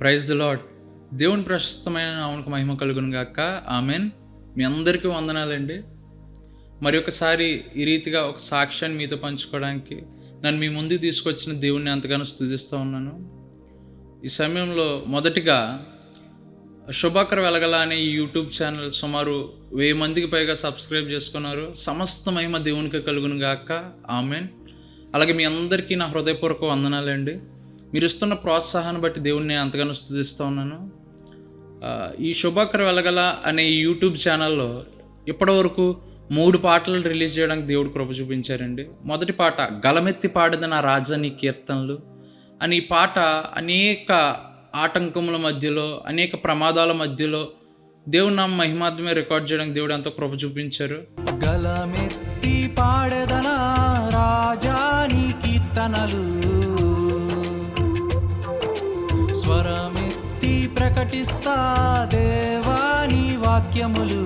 Praise the lord. దేవుని ప్రశస్తమైన నామమునకు మహిమ కలుగును గాక. ఆమెన్. మీ అందరికీ వందనాలండి. మరి ఒకసారి ఈ రీతిగా ఒక సాక్ష్యాన్ని మీతో పంచుకోవడానికి నన్ను మీ ముందుకు తీసుకొచ్చిన దేవుణ్ణి ఎంతగానో స్తుతిస్తూ ఉన్నాను. ఈ సమయంలో మొదటిగా శుభాకర్ వెలగల అనే ఈ యూట్యూబ్ ఛానల్ సుమారు 1000 మందికి పైగా సబ్స్క్రైబ్ చేసుకున్నారు. సమస్త మహిమ దేవునికి కలుగును గాక. ఆమెన్. అలాగే మీ అందరికీ నా హృదయపూర్వక వందనాలండి. మీరు ఇస్తున్న ప్రోత్సాహాన్ని బట్టి దేవుణ్ణి ఎంతగానో స్తుతిస్తూ ఉన్నాను. ఈ శుభాకర్ వెలగల అనే ఈ యూట్యూబ్ ఛానల్లో ఇప్పటివరకు 3 పాటలు రిలీజ్ చేయడానికి దేవుడు కృప చూపించారండి. మొదటి పాట గలమెత్తి పాడేది నా రాజా నీ కీర్తనలు అని. ఈ పాట అనేక ఆటంకముల మధ్యలో, అనేక ప్రమాదాల మధ్యలో దేవుని నామ మహిమార్థమే రికార్డ్ చేయడానికి దేవుడు ఎంతో కృప చూపించారు. గలమెత్తి పాడెదన రాజా నీ కీర్తనలు, స్వరమెత్తి ప్రకటిస్తా దేవాని వాక్యములు.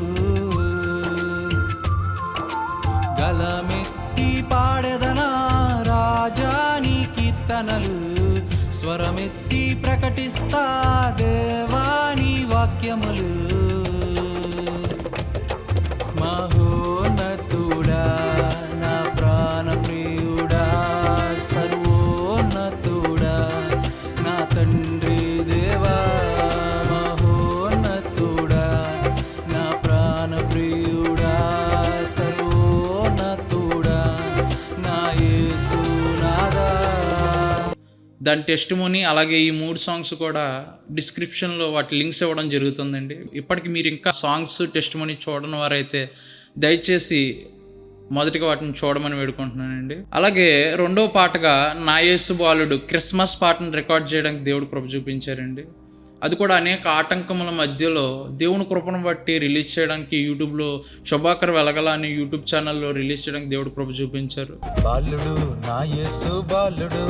గలమెత్తి పాడెదన రాజా నీ కీర్తనలు, స్వరమెత్తి ప్రకటిస్తా దేవాని వాక్యములు. మహోన్నతుడా నా ప్రాణ ప్రియుడా, సర్వోన్నతుడా నా తండ్రి దేవా. మహోన్నతుడా నా ప్రాణ ప్రియుడా, సర్వోన్నతుడా నా యేసునాథా. దాని టెస్టిమోనీ అలాగే ఈ 3 సాంగ్స్ కూడా డిస్క్రిప్షన్లో వాటి లింక్స్ ఇవ్వడం జరుగుతుందండి. ఇప్పటికి మీరు ఇంకా సాంగ్స్ టెస్టిమోనీ చూడని వారైతే దయచేసి మొదటిగా వాటిని చూడమని వేడుకుంటున్నానండి. అలాగే రెండవ పాటగా నా యేసు బాలుడు క్రిస్మస్ పాటను రికార్డ్ చేయడానికి దేవుడు కృప చూపించారండి. అది కూడా అనేక ఆటంకముల మధ్యలో దేవుని కృపను బట్టి రిలీజ్ చేయడానికి యూట్యూబ్లో శుభాకర్ వెలగల అనే యూట్యూబ్ ఛానల్లో రిలీజ్ చేయడానికి దేవుడు కృప చూపించారు. బాలుడు నా యేసు బాలుడు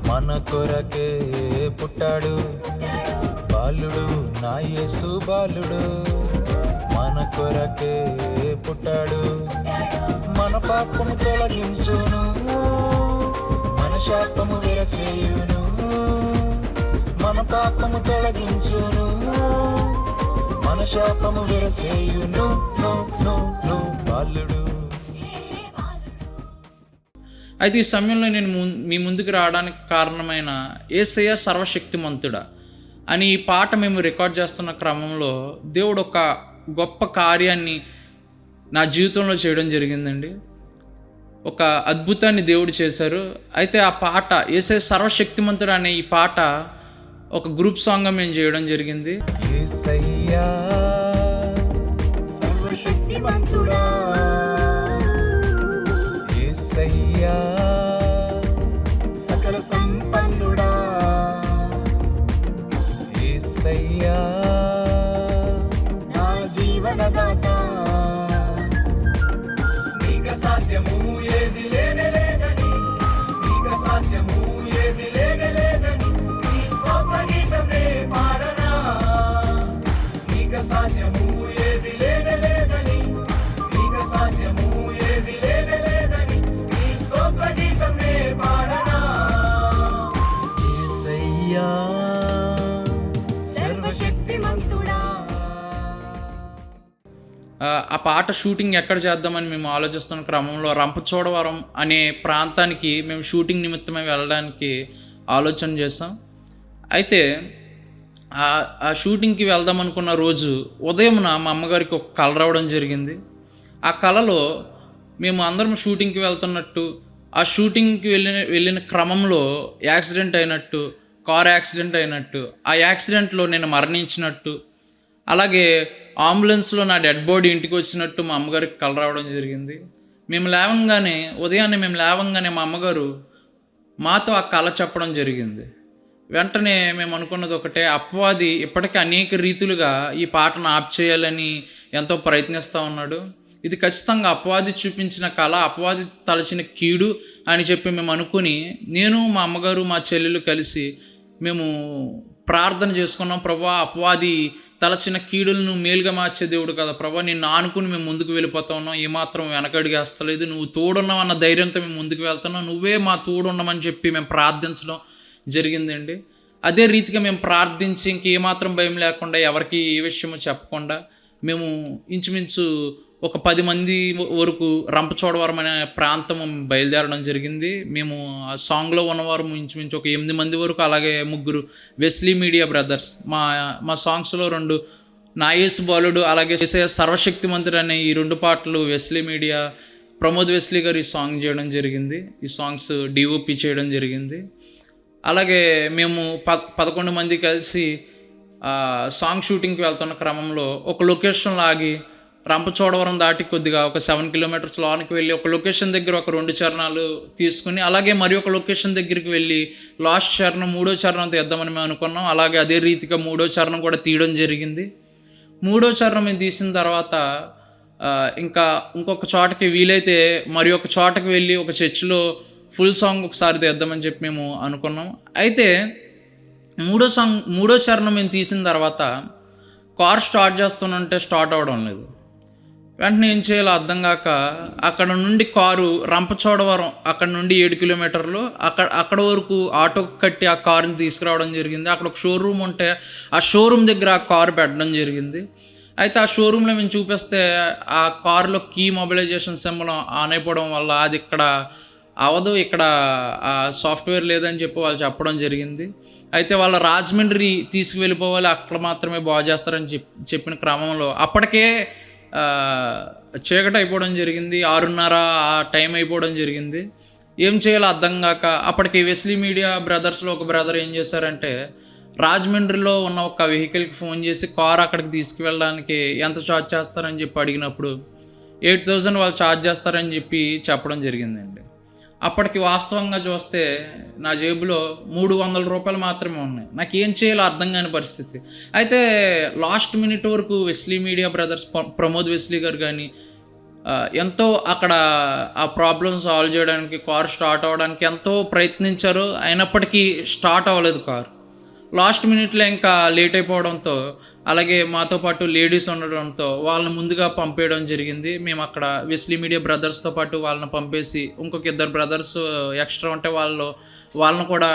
మన కొరకే పుట్టాడు. బాలుడు నా యేసు బాలుడు మన కొరకే పుట్టాడు. మన పాపము తొలగించును, మన శాపము విరచేయును. మన పాపము తొలగించును, మన శాపము విరచేయును. బాలుడు. అయితే ఈ సమయంలో నేను మీ ముందుకు రావడానికి కారణమైన యేసయ్య సర్వశక్తిమంతుడా అని ఈ పాట మేము రికార్డ్ చేస్తున్న క్రమంలో దేవుడు ఒక గొప్ప కార్యాన్ని నా జీవితంలో చేయడం జరిగిందండి. ఒక అద్భుతాన్ని దేవుడు చేశారు. అయితే ఆ పాట యేసయ్య సర్వశక్తిమంతుడా అనే ఈ పాట ఒక గ్రూప్ సాంగ్గా మేము చేయడం జరిగింది. యేసయ్యా సర్వశక్తిమంతుడా, యేసయ్యా సకల సంపన్నుడా, యేసయ్యా నా జీవనదాత. నీకు సాధ్యము ఏది లేనే లేదని, నీకు సాధ్యము ఏది లేనే లేదని నీ స్తోత్ర గీతమే పాడనా. నీకు సాధ్యము ఏది లేనే లేదని, నీకు సాధ్యము ఏది లేనే లేదని నీ స్తోత్ర గీతమే పాడనా. యేసయ్యా సర్వశక్తిమంతుడా. ఆ పాట షూటింగ్ ఎక్కడ చేద్దామని మేము ఆలోచిస్తున్న క్రమంలో రంపచోడవరం అనే ప్రాంతానికి మేము షూటింగ్ నిమిత్తమై వెళ్ళడానికి ఆలోచన చేసాం. అయితే ఆ షూటింగ్కి వెళ్దాం అనుకున్న రోజు ఉదయమున మా అమ్మగారికి ఒక కల రావడం జరిగింది. ఆ కలలో మేము అందరం షూటింగ్కి వెళ్తున్నట్టు, ఆ షూటింగ్కి వెళ్ళిన క్రమంలో యాక్సిడెంట్ అయినట్టు, కార్ యాక్సిడెంట్ అయినట్టు, ఆ యాక్సిడెంట్లో నేను మరణించినట్టు, అలాగే అంబులెన్స్లో నా డెడ్ బాడీ ఇంటికి వచ్చినట్టు మా అమ్మగారికి కల రావడం జరిగింది. ఉదయాన్నే మేము లేవంగానే మా అమ్మగారు మాతో ఆ కళ చెప్పడం జరిగింది. వెంటనే మేము అనుకున్నది ఒకటే, అపవాది ఇప్పటికీ అనేక రీతులుగా ఈ పాటను ఆప్ చేయాలని ఎంతో ప్రయత్నిస్తూ ఉన్నాడు. ఇది ఖచ్చితంగా అపవాది చూపించిన కళ, అపవాది తలచిన కీడు అని చెప్పి మేము అనుకుని, నేను మా అమ్మగారు మా చెల్లెలు కలిసి మేము ప్రార్థన చేసుకున్నాం. ప్రభువా, అపవాది తలచిన కీడులను మేలుగా మార్చే దేవుడు కదా ప్రభువా, నిన్ను ఆనుకుని మేము ముందుకు వెళ్ళిపోతా ఉన్నాం, ఏమాత్రం వెనకడిగేస్తలేదు, నువ్వు తోడున్నావు అన్న ధైర్యంతో మేము ముందుకు వెళ్తున్నాం, నువ్వే మా తోడున్నామని చెప్పి మేము ప్రార్థించడం జరిగిందండి. అదే రీతిగా మేము ప్రార్థించి ఇంకేమాత్రం భయం లేకుండా ఎవరికి ఏ విషయమో చెప్పకుండా మేము ఇంచుమించు ఒక 10 మంది వరకు రంపచోడవరం అనే ప్రాంతం బయలుదేరడం జరిగింది. మేము ఆ సాంగ్లో ఉన్నవారు ఇంచుమించు ఒక 8 మంది వరకు, అలాగే 3 వెస్లీ మీడియా బ్రదర్స్. మా సాంగ్స్లో 2 నా యేసు బాలుడు, అలాగే సర్వశక్తిమంతుడు అనే ఈ 2 పాటలు వెస్లీ మీడియా ప్రమోద్ వెస్లీ గారు ఈ సాంగ్ చేయడం జరిగింది. ఈ సాంగ్స్ డిఓపి చేయడం జరిగింది. అలాగే మేము 11 మంది కలిసి సాంగ్ షూటింగ్కి వెళ్తున్న క్రమంలో ఒక లొకేషన్లో ఆగి రంపచోడవరం దాటి కొద్దిగా ఒక 7 కిలోమీటర్స్ లోనికి వెళ్ళి ఒక లొకేషన్ దగ్గర ఒక 2 చరణాలు తీసుకుని, అలాగే మరి ఒక లొకేషన్ దగ్గరికి వెళ్ళి లాస్ట్ చరణం 3వ చరణం తీద్దామని మేము అనుకున్నాం. అలాగే అదే రీతిగా 3వ చరణం కూడా తీయడం జరిగింది. 3వ చరణం మేము తీసిన తర్వాత ఇంకొక చోటకి వీలైతే మరి ఒక చోటకి వెళ్ళి ఒక చర్చిలో ఫుల్ సాంగ్ ఒకసారి తీద్దామని చెప్పి మేము అనుకున్నాం. అయితే 3వ చరణం మేము తీసిన తర్వాత కార్ స్టార్ట్ చేస్తానంటే స్టార్ట్ అవ్వడం లేదు. వెంటనే ఏం చేయాలో అర్థం కాక అక్కడ నుండి కారు రంపచోడవరం అక్కడ నుండి 7 కిలోమీటర్లు అక్కడ వరకు ఆటో కట్టి ఆ కారుని తీసుకురావడం జరిగింది. అక్కడ ఒక షోరూమ్ ఉంటే ఆ షోరూమ్ దగ్గర ఆ కారు పెట్టడం జరిగింది. అయితే ఆ షోరూంలో మేము చూపిస్తే ఆ కారులో కీ మొబిలైజేషన్ సింబల్ ఆన్ అయిపోవడం వల్ల అది ఇక్కడ అవదు, ఇక్కడ ఆ సాఫ్ట్వేర్ లేదని చెప్పి వాళ్ళు చెప్పడం జరిగింది. అయితే వాళ్ళ రాజమండ్రి తీసుకువెళ్ళిపోవాలి, అక్కడ మాత్రమే బాగు చేస్తారని చెప్పిన క్రమంలో అప్పటికే చీకటి అయిపోవడం జరిగింది. 6:30 ఆ టైం అయిపోవడం జరిగింది. ఏం చేయాలో అర్థం కాక అప్పటికి వెస్లీ మీడియా బ్రదర్స్లో ఒక బ్రదర్ ఏం చేశారంటే రాజమండ్రిలో ఉన్న ఒక వెహికల్కి ఫోన్ చేసి కార్ అక్కడికి తీసుకువెళ్ళడానికి ఎంత ఛార్జ్ చేస్తారని చెప్పి అడిగినప్పుడు 8,000 వాళ్ళు ఛార్జ్ చేస్తారని చెప్పి చెప్పడం జరిగిందండి. అప్పటికి వాస్తవంగా చూస్తే నా జేబులో 300 రూపాయలు మాత్రమే ఉన్నాయి. నాకు ఏం చేయాలో అర్థం కాని పరిస్థితి. అయితే లాస్ట్ మినిట్ వరకు Wesley media brothers Pramod Wesley గారు కానీ ఎంతో అక్కడ ఆ ప్రాబ్లమ్ సాల్వ్ చేయడానికి, కార్ స్టార్ట్ అవ్వడానికి ఎంతో ప్రయత్నించారు. అయినప్పటికీ స్టార్ట్ అవ్వలేదు కారు. లాస్ట్ మినిట్లో ఇంకా లేట్ అయిపోవడంతో, అలాగే మాతో పాటు లేడీస్ ఉండడంతో వాళ్ళని ముందుగా పంపేయడం జరిగింది. మేము అక్కడ వెస్లీ మీడియా బ్రదర్స్తో పాటు వాళ్ళని పంపేసి ఇంకొక 2 బ్రదర్స్ ఎక్స్ట్రా ఉంటే వాళ్ళని కూడా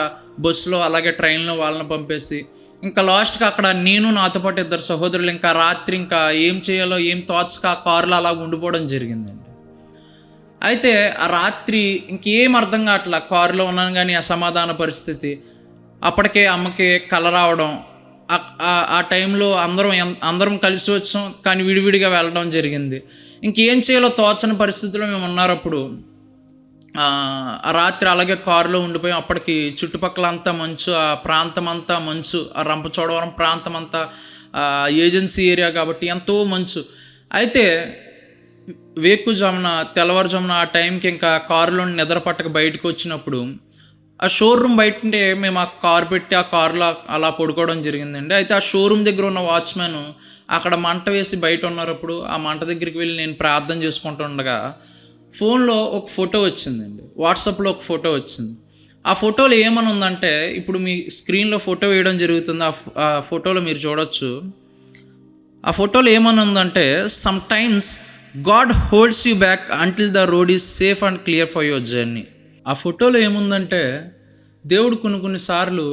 బస్సులో అలాగే ట్రైన్లో వాళ్ళని పంపేసి ఇంకా లాస్ట్కి అక్కడ నేను నాతో పాటు 2 సహోదరులు ఇంకా రాత్రి ఇంకా ఏం చేయాలో ఏం తోచక ఆ కారులో అలా ఉండిపోవడం జరిగిందండి. అయితే ఆ రాత్రి ఇంకేం అర్థం కావట్లా, కారులో ఉన్నాను కానీ అసమాధాన పరిస్థితి. అప్పటికే అమ్మకి కల రావడం, ఆ టైంలో అందరం కలిసి వచ్చాం కానీ విడివిడిగా వెళ్ళడం జరిగింది. ఇంకేం చేయాలో తోచని పరిస్థితిలో మేము ఉన్నప్పుడు ఆ రాత్రి అలాగే కారులో ఉండిపోయాం. అప్పటికి చుట్టుపక్కల అంతా మంచు, ఆ ప్రాంతం అంతా మంచు, ఆ రంపచోడవరం ప్రాంతం అంతా ఏజెన్సీ ఏరియా కాబట్టి ఎంతో మంచు. అయితే తెల్లవారుజామున ఆ టైంకి ఇంకా కారులో నిద్ర పట్టక బయటకు వచ్చినప్పుడు ఆ షోరూమ్ బయటంటే మేము ఆ కారు పెట్టి ఆ కారులో అలా పడుకోవడం జరిగిందండి. అయితే ఆ షోరూమ్ దగ్గర ఉన్న వాచ్మెన్ అక్కడ మంట వేసి బయట ఉన్నప్పుడు ఆ మంట దగ్గరికి వెళ్ళి నేను ప్రార్థన చేసుకుంటుండగా ఫోన్లో ఒక ఫోటో వచ్చిందండి, వాట్సాప్లో ఒక ఫోటో వచ్చింది. ఆ ఫోటోలో ఏమని ఉందంటే, ఇప్పుడు మీ స్క్రీన్లో ఫోటో వేయడం జరుగుతుంది, ఆ ఫోటోలో మీరు చూడొచ్చు. ఆ ఫోటోలో ఏమని ఉందంటే, some times God holds you back until the road is safe and clear for your journey. ఆ ఫోటోలో ఏముందంటే దేవుడు కొన్నిసార్లు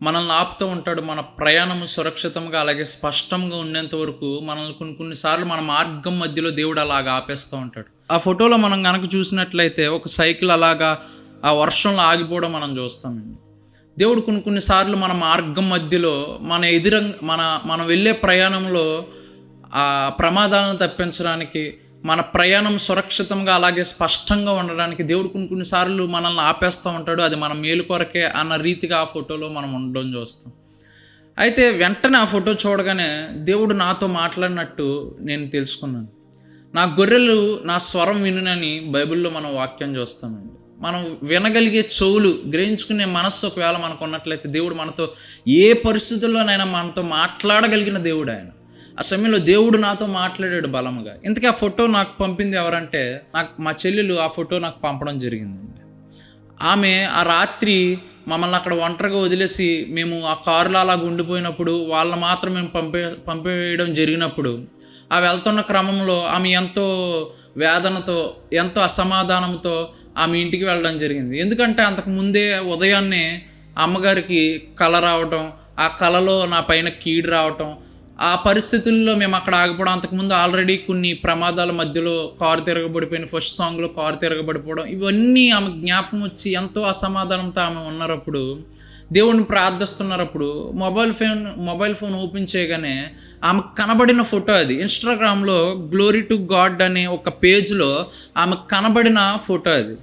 మనల్ని ఆపుతూ ఉంటాడు. మన ప్రయాణము సురక్షితంగా అలాగే స్పష్టంగా ఉండేంత వరకు మనల్ని కొన్నిసార్లు మన మార్గం మధ్యలో దేవుడు అలాగా ఆపేస్తూ ఉంటాడు. ఆ ఫోటోలో మనం కనుక చూసినట్లయితే ఒక సైకిల్ అలాగా ఆ వర్షంలో ఆగిపోవడం మనం చూస్తామండి. దేవుడు కొన్నిసార్లు మన మార్గం మధ్యలో మనం వెళ్ళే ప్రయాణంలో ఆ ప్రమాదాలను తప్పించడానికి, మన ప్రయాణం సురక్షితంగా అలాగే స్పష్టంగా ఉండడానికి దేవుడు కొన్నిసార్లు మనల్ని ఆపేస్తూ ఉంటాడు. అది మన మేలు కొరకే అన్న రీతిగా ఆ ఫోటోలో మనం ఉండడం చూస్తాం. అయితే వెంటనే ఆ ఫోటో చూడగానే దేవుడు నాతో మాట్లాడినట్టు నేను తెలుసుకున్నాను. నా గొర్రెలు నా స్వరం వినునని బైబిల్లో మనం వాక్యం చూస్తామండి. మనం వినగలిగే చెవులు, గ్రహించుకునే మనస్సు ఒకవేళ మనకు ఉన్నట్లయితే దేవుడు మనతో ఏ పరిస్థితుల్లోనైనా మనతో మాట్లాడగలిగిన దేవుడు ఆయన. ఆ సమయంలో దేవుడు నాతో మాట్లాడాడు బలముగా. ఇంతకీ ఆ ఫోటో నాకు పంపింది ఎవరంటే మా చెల్లెలు ఆ ఫోటో నాకు పంపడం జరిగిందండి. ఆమె ఆ రాత్రి మమ్మల్ని అక్కడ ఒంటరిగా వదిలేసి మేము ఆ కారులో అలాగ ఉండిపోయినప్పుడు వాళ్ళని మాత్రం మేము పంపేయడం జరిగినప్పుడు ఆ వెళ్తున్న క్రమంలో ఆమె ఎంతో వేదనతో, ఎంతో అసమాధానంతో ఆమె ఇంటికి వెళ్ళడం జరిగింది. ఎందుకంటే అంతకు ముందే ఉదయాన్నే అమ్మగారికి కల రావటం, ఆ కలలో నా పైన కీడు రావటం, ఆ పరిస్థితుల్లో మేము అక్కడ ఆగిపోవడం. అంతకుముందు ఆల్రెడీ కొన్ని ప్రమాదాల మధ్యలో కారు తిరగబడిపోయిన, ఫస్ట్ సాంగ్లో కారు తిరగబడిపోవడం, ఇవన్నీ ఆమె జ్ఞాపకం వచ్చి ఎంతో అసమాధానంతో ఆమె ఉన్నప్పుడు, దేవుడిని ప్రార్థిస్తున్నప్పుడు మొబైల్ ఫోన్ ఓపెన్ చేయగానే ఆమె కనబడిన ఫోటో అది. ఇన్స్టాగ్రామ్లో గ్లోరీ టు గాడ్ అనే ఒక పేజ్లో ఆమె కనబడిన ఫోటో అది.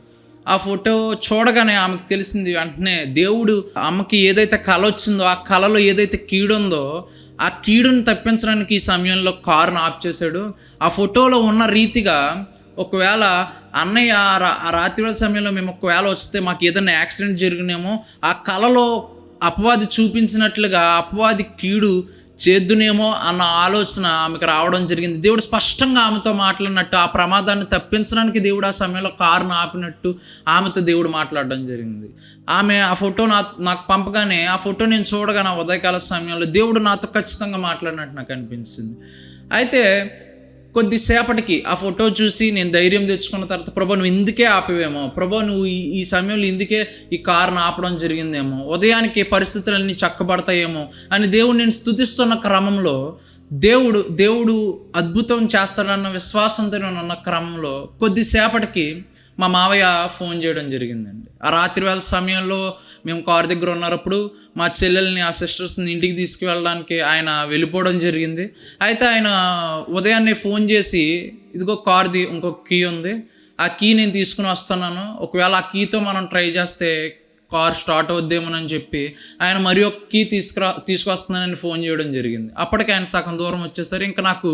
ఆ ఫోటో చూడగానే ఆమెకు తెలిసింది వెంటనే, దేవుడు ఆమెకి ఏదైతే కళ వచ్చిందో, ఆ కళలో ఏదైతే కీడుందో ఆ కీడుని తప్పించడానికి ఈ సమయంలో కారును ఆఫ్ చేశాడు. ఆ ఫోటోలో ఉన్న రీతిగా ఒకవేళ అన్నయ్య ఆ రాత్రి సమయంలో మేము ఒకవేళ వస్తే మాకు ఏదైనా యాక్సిడెంట్ జరిగినేమో, ఆ కళలో అపవాది చూపించినట్లుగా అపవాది కీడు చేద్దునేమో అన్న ఆలోచన ఆమెకు రావడం జరిగింది. దేవుడు స్పష్టంగా ఆమెతో మాట్లాడినట్టు, ఆ ప్రమాదాన్ని తప్పించడానికి దేవుడు ఆ సమయంలో కారును ఆపినట్టు ఆమెతో దేవుడు మాట్లాడడం జరిగింది. ఆమె ఆ ఫోటో నాకు పంపగానే, ఆ ఫోటో నేను చూడగానే ఉదయకాల సమయంలో దేవుడు నాతో ఖచ్చితంగా మాట్లాడినట్టు నాకు అనిపించింది. అయితే కొద్దిసేపటికి ఆ ఫోటో చూసి నేను ధైర్యం తెచ్చుకున్న తర్వాత, ప్రభా నువ్వు ఇందుకే ఆపేవేమో, ప్రభా నువ్వు ఈ సమయంలో ఇందుకే ఈ కారును ఆపడం జరిగిందేమో, ఉదయానికి పరిస్థితులన్నీ చక్కబడతాయేమో అని దేవుడు నేను స్తుతిస్తున్న క్రమంలో, దేవుడు అద్భుతం చేస్తాడన్న విశ్వాసంతో నేను ఉన్న క్రమంలో కొద్దిసేపటికి మా మావయ్య ఫోన్ చేయడం జరిగిందండి. ఆ రాత్రి వేళ సమయంలో మేము కారు దగ్గర ఉన్నప్పుడు మా చెల్లెల్ని, ఆ సిస్టర్స్ని ఇంటికి తీసుకువెళ్ళడానికి ఆయన వెళ్ళిపోవడం జరిగింది. అయితే ఆయన ఉదయాన్నే ఫోన్ చేసి, ఇదిగో కారుది ఇంకొక కీ ఉంది, ఆ కీ నేను తీసుకుని వస్తున్నాను, ఒకవేళ ఆ కీతో మనం ట్రై చేస్తే కార్ స్టార్ట్ అవుద్దేమోనని చెప్పి ఆయన మరి ఒక కీ తీసుకొస్తున్నానని ఫోన్ చేయడం జరిగింది. అప్పటికి ఆయన సగం దూరం వచ్చేసరి ఇంకా నాకు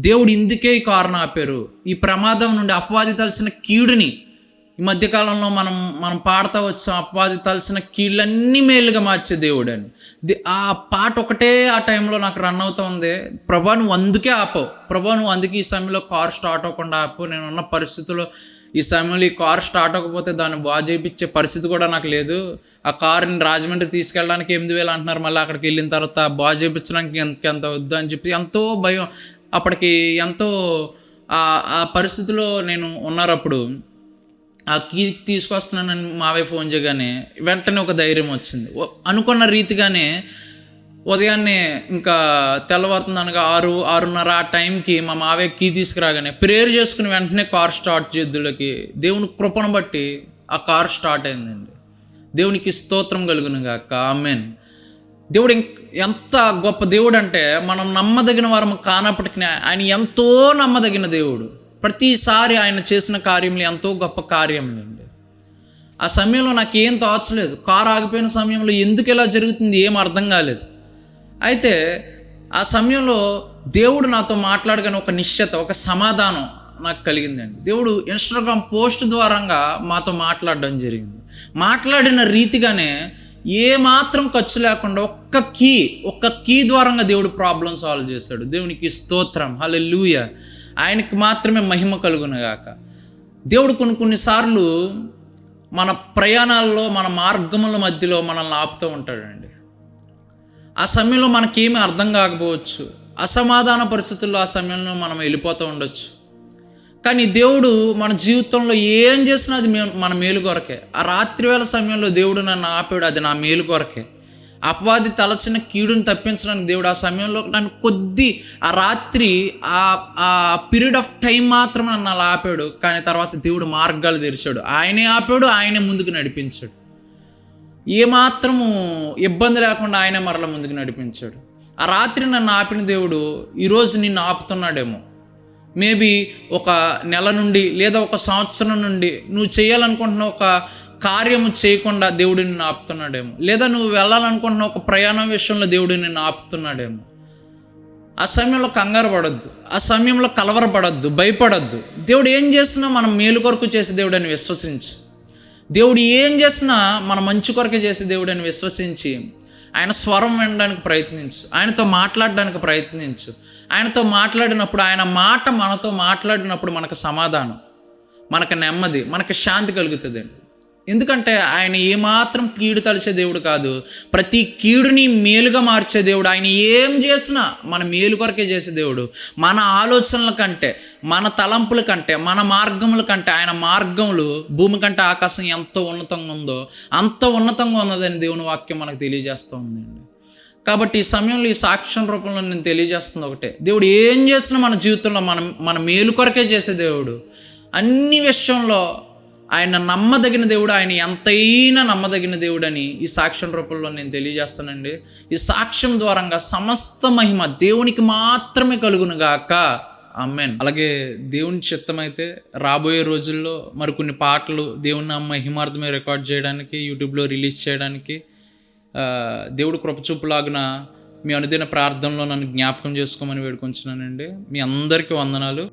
దేవుడు ఇందుకే ఈ కారును ఆపారు, ఈ ప్రమాదం నుండి అపవాది తలచిన కీడుని, ఈ మధ్యకాలంలో మనం పాడుతూ వచ్చాం, అపవాది తలచిన కీళ్ళన్నీ మేలుగా మార్చే దేవుడు అని. ఆ పాట ఒకటే ఆ టైంలో నాకు రన్ అవుతూ ఉంది. ప్రభా నువ్వు అందుకే ఆపవు, ప్రభా నువ్వు అందుకే ఈ సమయంలో కారు స్టార్ట్ అవ్వకుండా ఆపు, నేను ఉన్న పరిస్థితుల్లో ఈ సమయంలో ఈ కారు స్టార్ట్ అవ్వకపోతే దాన్ని బాగా చేయించే పరిస్థితి కూడా నాకు లేదు, ఆ కారుని రాజమండ్రి తీసుకెళ్ళడానికి 8,000 అంటున్నారు, మళ్ళీ అక్కడికి వెళ్ళిన తర్వాత బాగా చేయించడానికి ఎంత వద్దు అని చెప్పి ఎంతో భయం. అప్పటికి ఎంతో ఆ పరిస్థితిలో నేను ఉన్నప్పుడు ఆ కీ తీసుకొస్తున్నానని మావే ఫోన్ చేయగానే వెంటనే ఒక ధైర్యం వచ్చింది. అనుకున్న రీతిగానే ఉదయాన్నే ఇంకా తెల్లవారుతుంది అనగా 6:30 ఆ టైంకి మా మావే కీ తీసుకురాగానే ప్రేయర్ చేసుకుని వెంటనే కార్ స్టార్ట్ చేద్దులకి దేవుని కృపను బట్టి ఆ కార్ స్టార్ట్ అయిందండి. దేవునికి స్తోత్రం కలుగును గాక, ఆమేన్. దేవుడు ఎంత గొప్ప దేవుడు అంటే, మనం నమ్మదగిన వారం కానప్పటికీ ఆయన ఎంతో నమ్మదగిన దేవుడు. ప్రతిసారి ఆయన చేసిన కార్యములు ఎంతో గొప్ప కార్యములండి. ఆ సమయంలో నాకేం తోచలేదు, కారు ఆగిపోయిన సమయంలో ఎందుకు ఇలా జరుగుతుంది ఏం అర్థం కాలేదు. అయితే ఆ సమయంలో దేవుడు నాతో మాట్లాడగానే ఒక నిశ్చయత, ఒక సమాధానం నాకు కలిగిందండి. దేవుడు ఇన్స్టాగ్రామ్ పోస్ట్ ద్వారంగా మాతో మాట్లాడడం జరిగింది. మాట్లాడిన రీతిగానే ఏమాత్రం ఖర్చు లేకుండా ఒక్క కీ ద్వారంగా దేవుడు ప్రాబ్లం సాల్వ్ చేశాడు. దేవునికి స్తోత్రం, హల్లెలూయా. ఆయనకి మాత్రమే మహిమ కలుగునుగాక. దేవుడు కొన్నిసార్లు మన ప్రయాణాల్లో, మన మార్గముల మధ్యలో మనల్ని ఆపుతూ ఉంటాడండి. ఆ సమయంలో మనకేమీ అర్థం కాకపోవచ్చు, అసమాధాన పరిస్థితుల్లో ఆ సమయంలో మనం వెళ్ళిపోతూ ఉండొచ్చు. కానీ దేవుడు మన జీవితంలో ఏం చేసినా అది మన మేలు కొరకే. ఆ రాత్రి వేళ సమయంలో దేవుడు నన్ను ఆపాడు, అది నా మేలు కొరకే. అపవాది తలచిన కీడుని తప్పించడానికి దేవుడు ఆ సమయంలో నన్ను ఆ రాత్రి ఆ పీరియడ్ ఆఫ్ టైం మాత్రం నన్ను అలా ఆపాడు. కానీ తర్వాత దేవుడు మార్గాలు తెరిచాడు, ఆయనే ఆపాడు, ఆయనే ముందుకు నడిపించాడు. ఏమాత్రము ఇబ్బంది లేకుండా ఆయనే మరల ముందుకు నడిపించాడు. ఆ రాత్రి నన్ను ఆపిన దేవుడు ఈరోజు నిన్ను ఆపుతున్నాడేమో. మేబీ ఒక నెల నుండి లేదా ఒక సంవత్సరం నుండి నువ్వు చేయాలనుకుంటున్న ఒక కార్యము చేయకుండా దేవుడు నిన్ను ఆపుతున్నాడేమో, లేదా నువ్వు వెళ్ళాలనుకుంటున్న ఒక ప్రయాణం విషయంలో దేవుడు నిన్ను ఆపుతున్నాడేమో. ఆ సమయంలో కంగారు పడొద్దు, ఆ సమయంలో కలవరపడొద్దు, భయపడొద్దు. దేవుడు ఏం చేసినా మనం మేలు కొరకు చేసే దేవుడు అని విశ్వసించు. దేవుడు ఏం చేసినా మన మంచి కొరకే చేసే దేవుడు అని విశ్వసించి ఆయన స్వరం వినడానికి ప్రయత్నించు, ఆయనతో మాట్లాడడానికి ప్రయత్నించు. ఆయనతో మాట్లాడినప్పుడు, ఆయన మాట మనతో మాట్లాడినప్పుడు మనకు సమాధానం, మనకు నెమ్మది, మనకు శాంతి కలుగుతుందండి. ఎందుకంటే ఆయన ఏమాత్రం కీడు తలిచే దేవుడు కాదు, ప్రతి కీడుని మేలుగా మార్చే దేవుడు. ఆయన ఏం చేసినా మన మేలు కొరకే చేసే దేవుడు. మన ఆలోచనల కంటే, మన తలంపుల కంటే, మన మార్గముల కంటే ఆయన మార్గములు భూమి కంటే ఆకాశం ఎంత ఉన్నతంగా ఉందో అంత ఉన్నతంగా ఉన్నదని దేవుని వాక్యం మనకు తెలియజేస్తూ ఉందండి. కాబట్టి ఈ సమయంలో ఈ సాక్ష్యం రూపంలో నేను తెలియజేస్తుంది ఒకటే, దేవుడు ఏం చేసినా మన జీవితంలో మన మేలు కొరకే చేసే దేవుడు. అన్ని విషయంలో ఆయన నమ్మదగిన దేవుడు, ఆయన ఎంతైనా నమ్మదగిన దేవుడు అని ఈ సాక్ష్యం రూపంలో నేను తెలియజేస్తానండి. ఈ సాక్ష్యం ద్వారంగా సమస్త మహిమ దేవునికి మాత్రమే కలుగునుగాక. ఆమేన్. అలాగే దేవుని చిత్తమైతే రాబోయే రోజుల్లో మరికొన్ని పాటలు దేవుని నామ మహిమార్థమే రికార్డ్ చేయడానికి, యూట్యూబ్లో రిలీజ్ చేయడానికి దేవుడు కృపచూపులాగున మీ అనుదిన ప్రార్థనలో నన్ను జ్ఞాపకం చేసుకోమని వేడుకొంచున్నానండి. మీ అందరికీ వందనాలు.